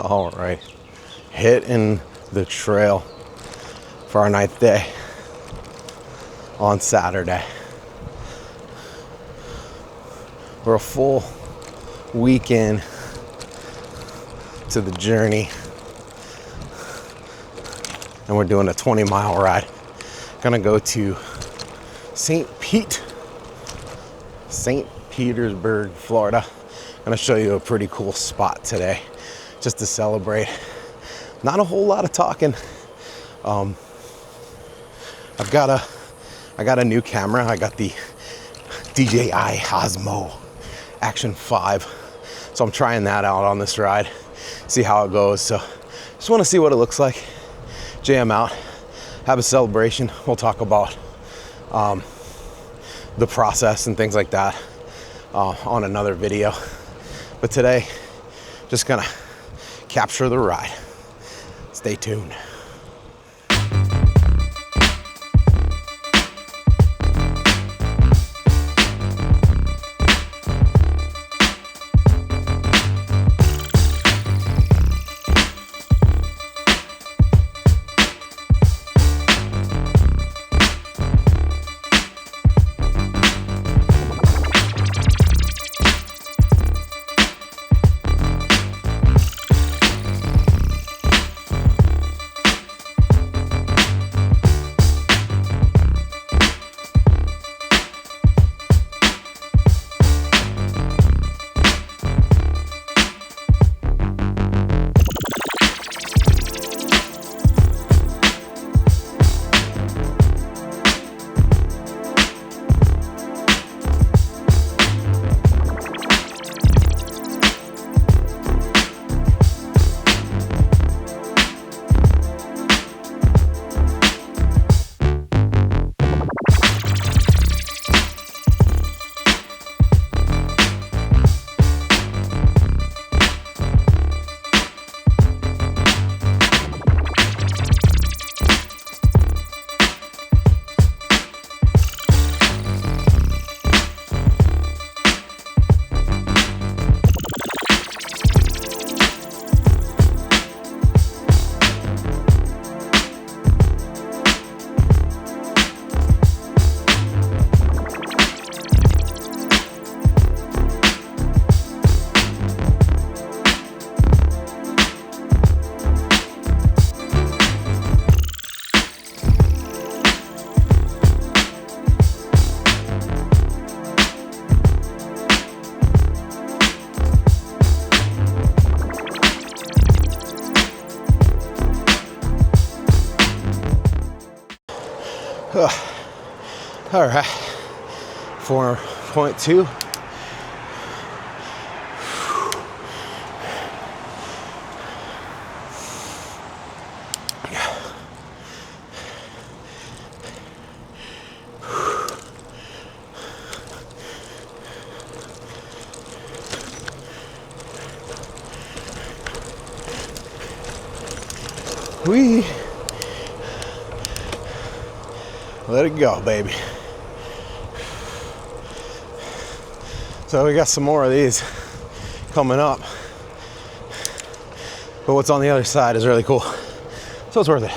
All right, hitting the trail for our 9th day on Saturday. We're a full weekend to the journey, and we're doing a 20-mile ride. Gonna go to St. Petersburg, Florida. Gonna show you a pretty cool spot today, just to celebrate. Not a whole lot of talking. I got a new camera. I got the DJI Osmo Action 5. So I'm trying that out on this ride, see how it goes. So just want to see what it looks like. Jam out, have a celebration. We'll talk about the process and things like that on another video. But today, just gonna capture the ride. Stay tuned. All right, 4.2. Let it go, baby. So we got some more of these coming up, but what's on the other side is really cool, so it's worth it.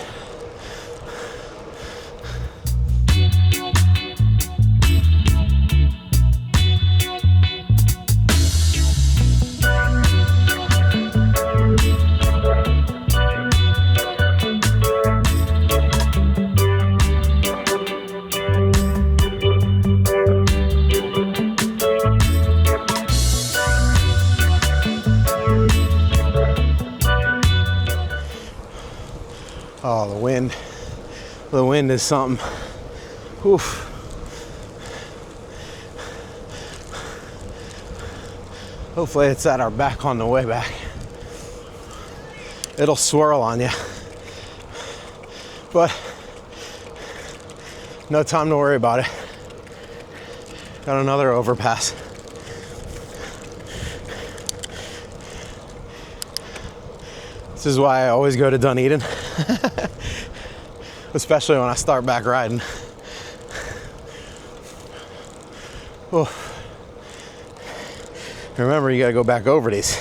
Oh, the wind is something. Oof. Hopefully it's at our back on the way back. It'll swirl on you, but no time to worry about it. Got another overpass. This is why I always go to Dunedin, especially when I start back riding. Oh. Remember, you gotta go back over these.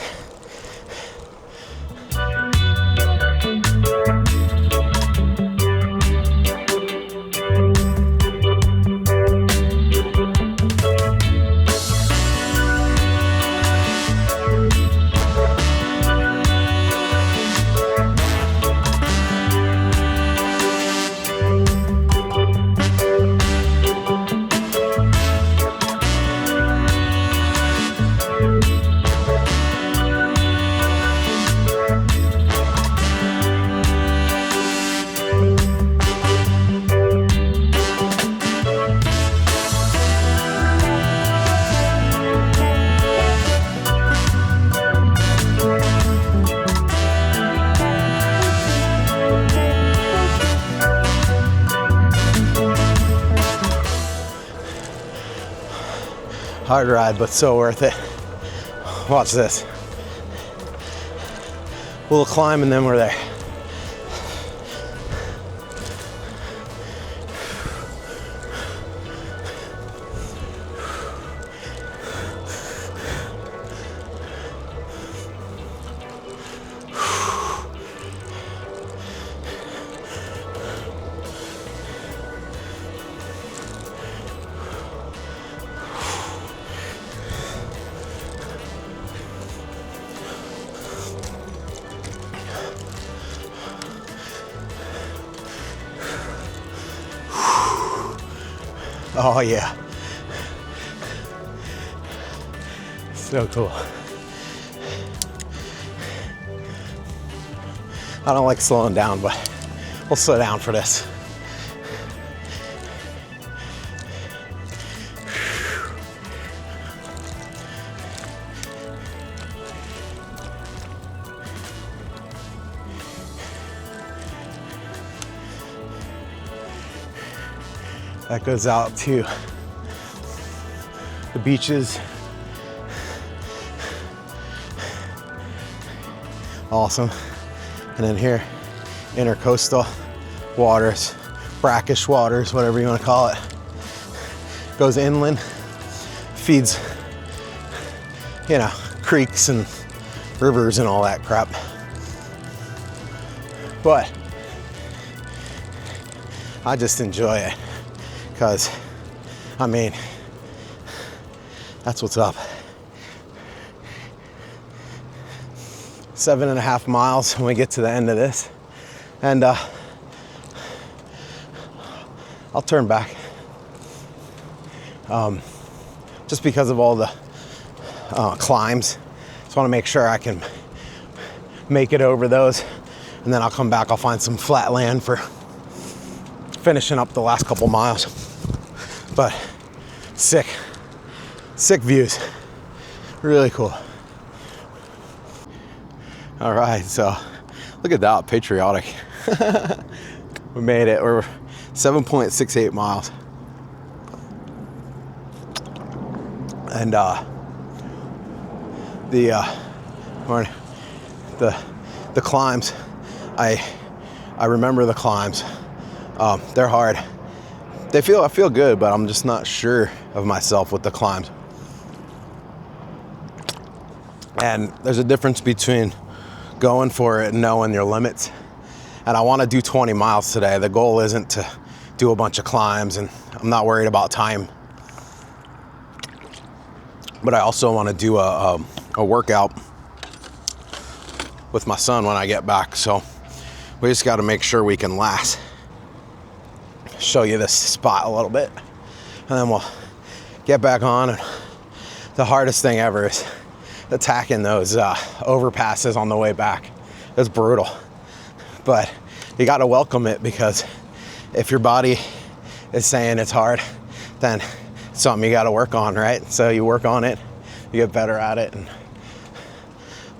Hard ride, but so worth it. Watch this. A little climb and then we're there. Oh yeah. So cool. I don't like slowing down, but we'll slow down for this. That goes out to the beaches. Awesome. And then here, intercoastal waters, brackish waters, whatever you want to call it. Goes inland, feeds, you know, creeks and rivers and all that crap. But I just enjoy it. Because, I mean, that's what's up. 7.5 miles when we get to the end of this. And I'll turn back. Just because of all the climbs. Just want to make sure I can make it over those. And then I'll come back, I'll find some flat land for finishing up the last couple miles. But sick views, really cool. All right, so look at that, patriotic. We made it. We're 7.68 miles. And the climbs, I remember the climbs. They're hard. I feel good, but I'm just not sure of myself with the climbs. And there's a difference between going for it and knowing your limits. And I want to do 20 miles today. The goal isn't to do a bunch of climbs, and I'm not worried about time. But I also want to do a workout with my son when I get back. So we just got to make sure we can last. Show you this spot a little bit, and then we'll get back on. And the hardest thing ever is attacking those overpasses on the way back. It's brutal, but you got to welcome it, because if your body is saying it's hard, then it's something you got to work on, right? So you work on it, you get better at it, and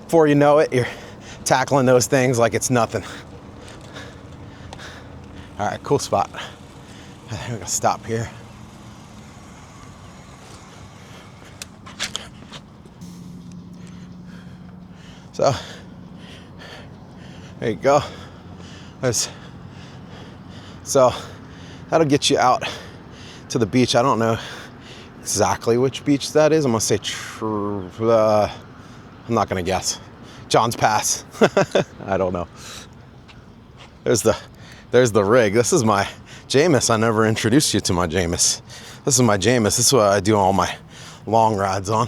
before you know it, you're tackling those things like it's nothing. All right, cool spot. I think we're gonna stop here. So there you go. So that'll get you out to the beach. I don't know exactly which beach that is. I'm gonna say I'm not gonna guess. John's Pass. I don't know. There's the rig. This is my Jameis. I never introduced you to my Jameis. This is my Jameis. This is what I do all my long rides on.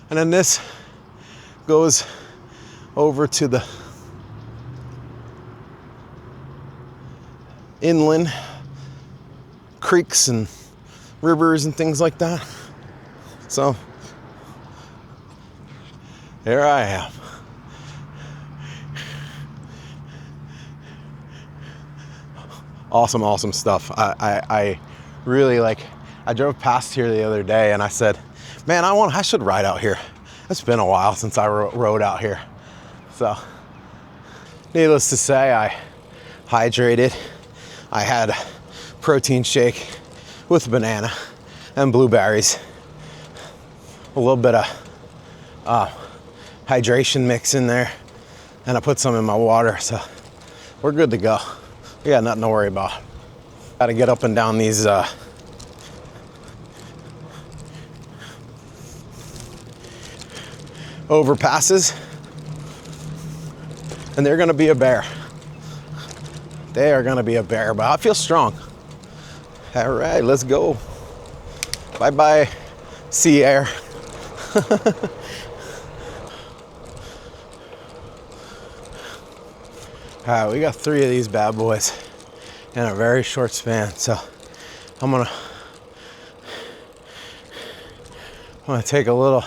And then this goes over to the inland creeks and rivers and things like that. So there I am. Awesome stuff. I really I drove past here the other day and I said, man, I should ride out here. It's been a while since I rode out here. So needless to say, I hydrated. I had protein shake with banana and blueberries. a little bit of hydration mix in there, and I put some in my water, so we're good to go. We got nothing to worry about. Got to get up and down these overpasses, and they're gonna be a bear. They are gonna be a bear, but I feel strong. All right, let's go. Bye-bye, sea air. All right, we got 3 of these bad boys in a very short span, so I'm gonna take a little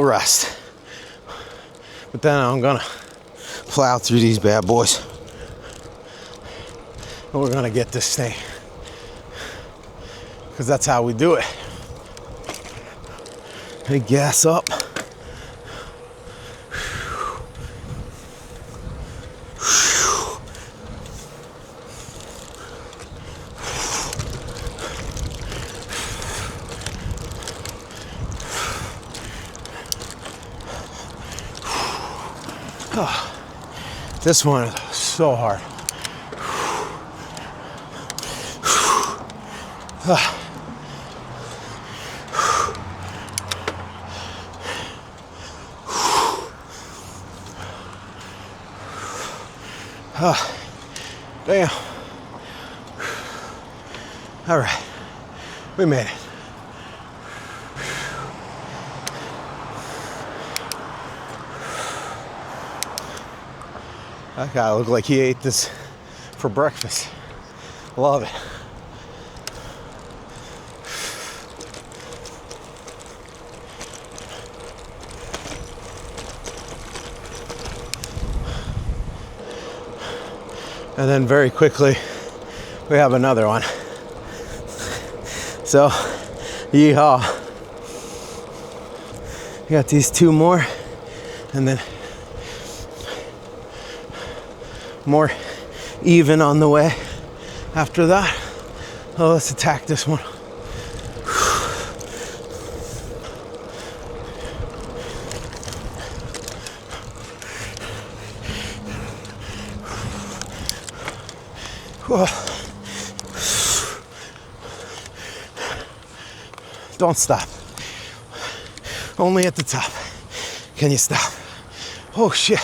rest, but then I'm gonna plow through these bad boys, and we're gonna get this thing, because that's how we do it. Hey, gas up. Oh, this one is so hard. Damn. All right, we made it. That guy looked like he ate this for breakfast. Love it. And then very quickly, we have another one. So, yeehaw. We got these 2 more, and then more even on the way after that. Oh, let's attack this one. Don't stop. Only at the top can you stop. Oh shit.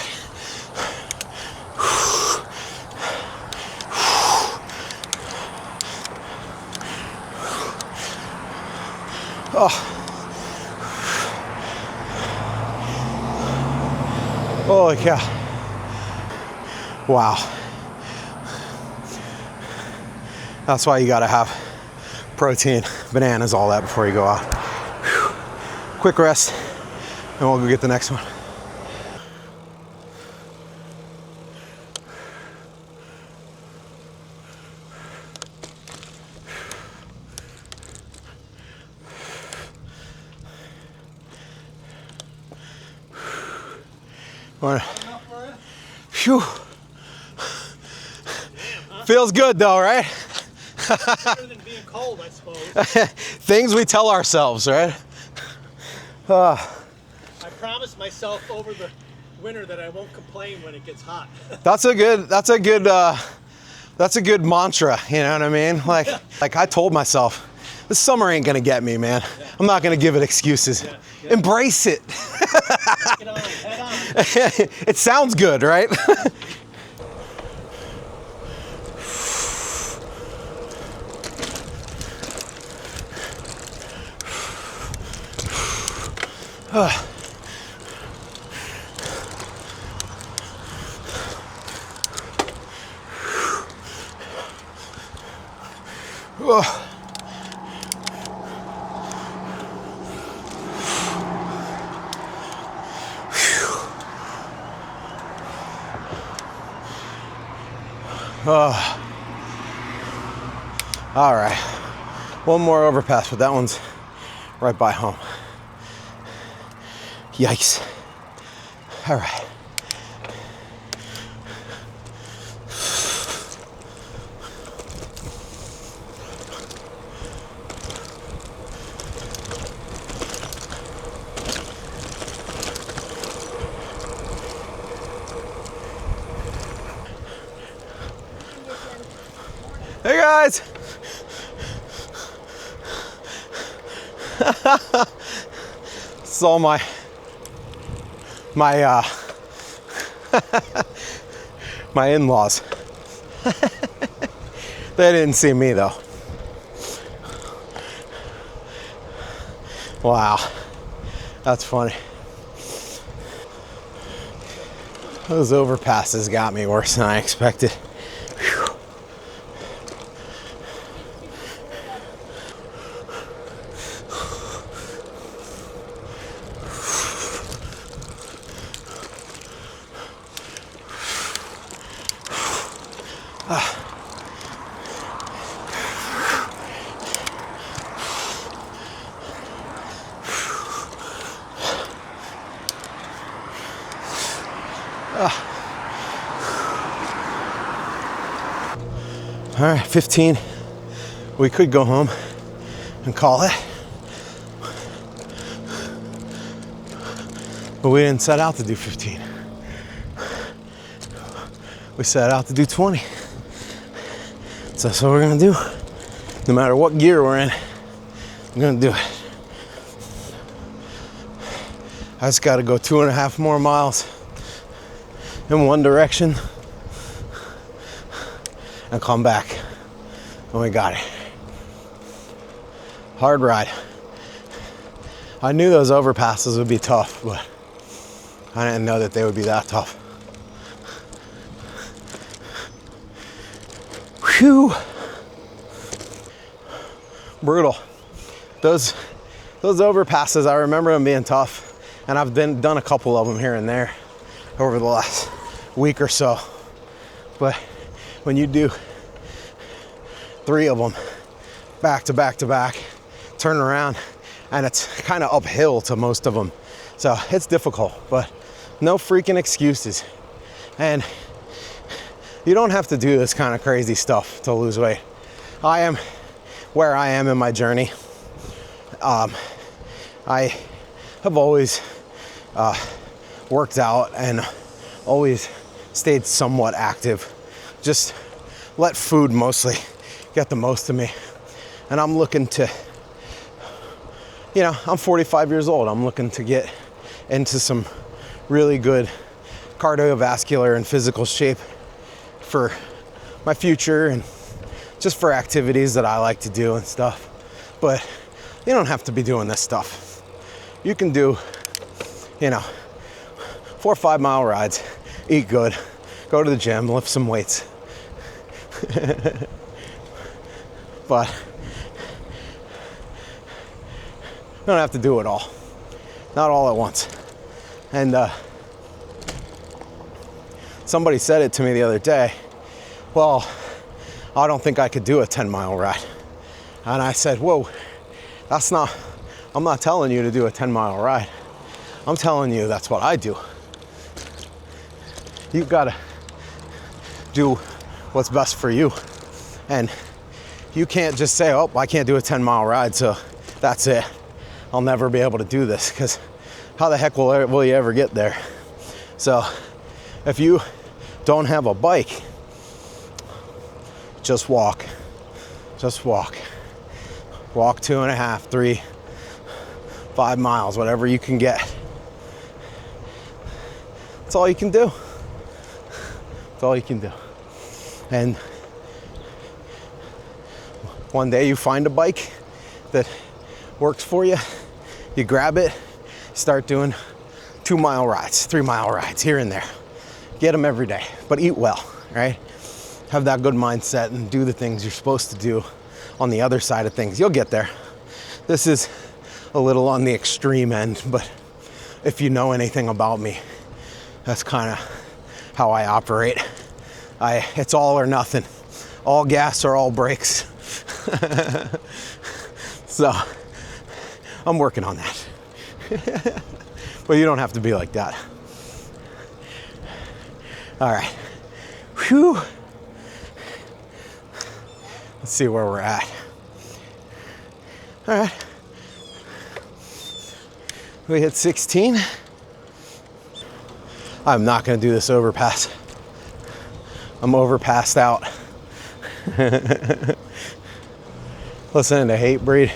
Oh. Holy cow. Wow. That's why you gotta have protein, bananas, all that before you go out. Whew. Quick rest, and we'll go get the next one. Phew. Feels good though, right? Better than being cold, I suppose. Things we tell ourselves, right? I promised myself over the winter that I won't complain when it gets hot. That's a good mantra, you know what I mean? Like I told myself, this summer ain't gonna get me, man. Yeah. I'm not gonna give it excuses. Yeah. Yeah. Embrace it. Get on, head on. It sounds good, right? All right, one more overpass, but that one's right by home. Yikes. All right. guys. Saw my my in-laws. They didn't see me though. Wow, that's funny. Those overpasses got me worse than I expected. Whew. All right, 15. We could go home and call it. But we didn't set out to do 15. We set out to do 20. So that's what we're gonna do. No matter what gear we're in, I'm gonna do it. I just gotta go 2.5 more miles in one direction and come back. And we got it. Hard ride. I knew those overpasses would be tough, but I didn't know that they would be that tough. Whew. Brutal. Those overpasses, I remember them being tough, and I've done a couple of them here and there over the last week or so. But when you do 3 of them back to back to back, turn around, and it's kind of uphill to most of them, so it's difficult, but no freaking excuses. And you don't have to do this kind of crazy stuff to lose weight. I am where I am in my journey. I have always worked out and always stayed somewhat active. Just let food mostly get the most of me. And I'm looking to, I'm 45 years old. I'm looking to get into some really good cardiovascular and physical shape for my future and just for activities that I like to do and stuff. But you don't have to be doing this stuff. You can do, 4 or 5 mile rides, eat good, go to the gym, lift some weights. But you don't have to do it all. Not all at once. And somebody said it to me the other day. Well, I don't think I could do a 10-mile ride. And I said, whoa, I'm not telling you to do a 10-mile ride. I'm telling you that's what I do. You've got to do what's best for you. And you can't just say, oh, I can't do a 10-mile ride, so that's it. I'll never be able to do this, because how the heck will you ever get there? So if you don't have a bike, just walk. Just walk. Walk 2.5, 3, 5 miles, whatever you can get. That's all you can do. That's all you can do. And one day you find a bike that works for you, you grab it, start doing 2-mile rides, 3-mile rides here and there. Get them every day, but eat well, right? Have that good mindset and do the things you're supposed to do on the other side of things. You'll get there. This is a little on the extreme end, but if you know anything about me, that's kind of how I operate. It's all or nothing. All gas or all brakes. So I'm working on that. But you don't have to be like that. All right. Whew. Let's see where we're at. All right. We hit 16. I'm not going to do this overpass. I'm overpassed out. listening to Hatebreed.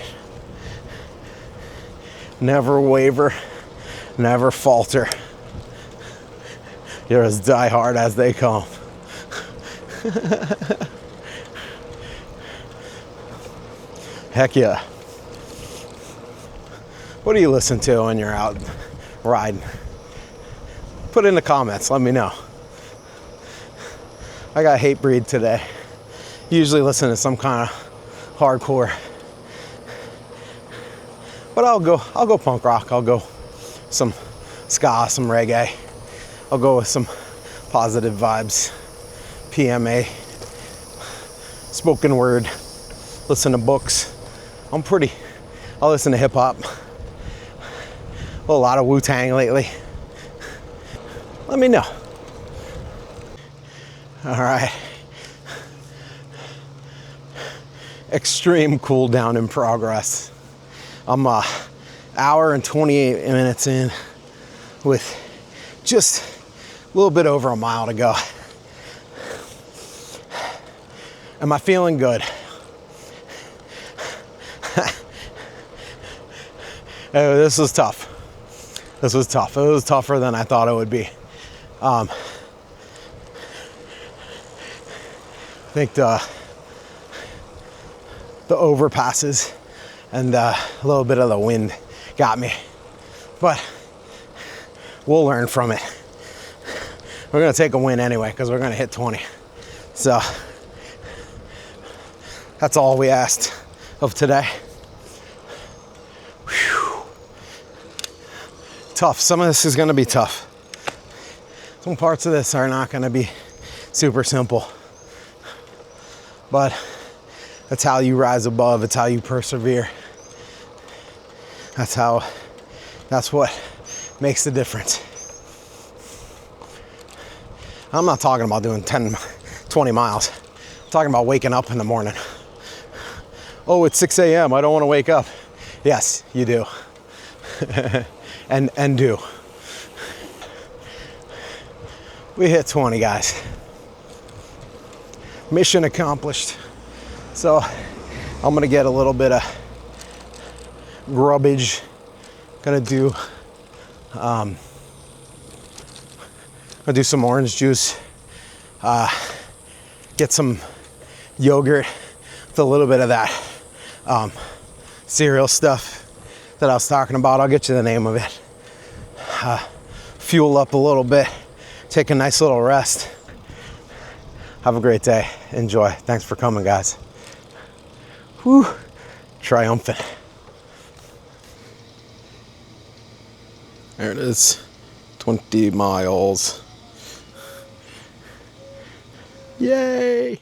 Never waver, never falter. You're as diehard as they come. Heck yeah. What do you listen to when you're out riding? Put it in the comments, let me know. I got Hatebreed today. Usually listen to some kind of hardcore. But I'll go punk rock. I'll go some ska, some reggae. I'll go with some positive vibes. PMA, spoken word, listen to books. I'll listen to hip hop. A lot of Wu-Tang lately. Let me know. All right. Extreme cool down in progress. I'm an hour and 28 minutes in with just a little bit over a mile to go. Am I feeling good? This was tough. This was tough. It was tougher than I thought it would be. I think the overpasses and a little bit of the wind got me. But we'll learn from it. We're gonna take a win anyway because we're gonna hit 20. So that's all we asked of today. Whew. Tough. Some of this is gonna be tough. Some parts of this are not gonna be super simple. But that's how you rise above. It's how you persevere. That's what makes the difference. I'm not talking about doing 10, 20 miles. I'm talking about waking up in the morning. Oh, it's 6 a.m. I don't want to wake up. Yes, you do. and do. We hit 20, guys. Mission accomplished. So I'm gonna get a little bit of grubbage. Gonna do some orange juice. Get some yogurt with a little bit of that cereal stuff that I was talking about. I'll get you the name of it. Fuel up a little bit. Take a nice little rest. Have a great day. Enjoy. Thanks for coming, guys. Whew. Triumphant. There it is. 20 miles. Yay!